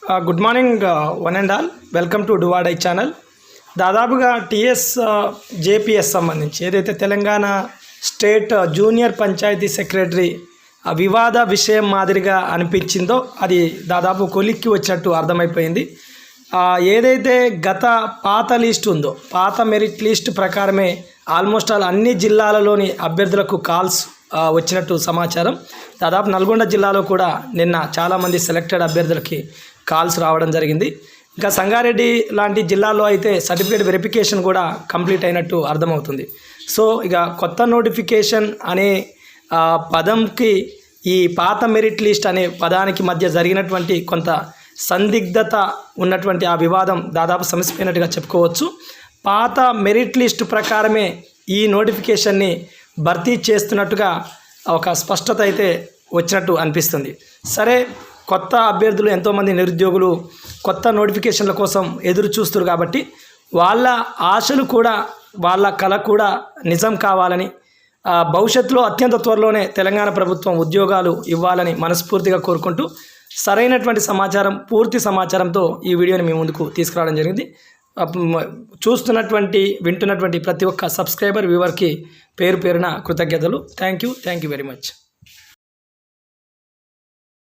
Good morning one and all. Welcome to డువాడై channel. దాదాపుగా TS JPS సంబంధించి ఏదైతే Telangana state junior panchayat secretary వివాద విషయం మాదిరిగా అనిపించిందో అది దాదాపు కొలిక్కి వచ్చినట్టు అర్థమైపోయింది. ఏదైతే గత పాత లిస్ట్ ఉందో, పాత మెరిట్ లిస్ట్ ప్రకారమే ఆల్మోస్ట్ ఆల్ అన్ని జిల్లాలలోని అభ్యర్థులకు కాల్స్ వచ్చినట్టు సమాచారం. దాదాపు నల్గొండ జిల్లాలో కూడా నిన్న చాలామంది సెలెక్టెడ్ అభ్యర్థులకి కాల్స్ రావడం జరిగింది. ఇంకా సంగారెడ్డి లాంటి జిల్లాలో అయితే సర్టిఫికేట్ వెరిఫికేషన్ కూడా కంప్లీట్ అయినట్టు అర్థమవుతుంది. సో ఇక కొత్త నోటిఫికేషన్ అనే పదంకి ఈ పాత మెరిట్ లిస్ట్ అనే పదానికి మధ్య జరిగినటువంటి కొంత సందిగ్ధత ఉన్నటువంటి ఆ వివాదం దాదాపు సమసిపోయినట్టుగా చెప్పుకోవచ్చు. పాత మెరిట్ లిస్ట్ ప్రకారమే ఈ నోటిఫికేషన్ని భర్తీ చేస్తున్నట్టుగా ఒక స్పష్టత అయితే వచ్చినట్టు అనిపిస్తుంది. సరే, కొత్త అభ్యర్థులు ఎంతోమంది నిరుద్యోగులు కొత్త నోటిఫికేషన్ల కోసం ఎదురు చూస్తారు కాబట్టి వాళ్ళ ఆశలు కూడా, వాళ్ళ కళ కూడా నిజం కావాలని, భవిష్యత్తులో అత్యంత త్వరలోనే తెలంగాణ ప్రభుత్వం ఉద్యోగాలు ఇవ్వాలని మనస్ఫూర్తిగా కోరుకుంటూ సరైనటువంటి సమాచారం, పూర్తి సమాచారంతో ఈ వీడియోని మీ ముందుకు తీసుకురావడం జరిగింది. చూస్తున్నటువంటి, వింటున్నటువంటి ప్రతి ఒక్క సబ్స్క్రైబర్, వ్యూవర్కి పేరు పేరున కృతజ్ఞతలు. Thank you very much.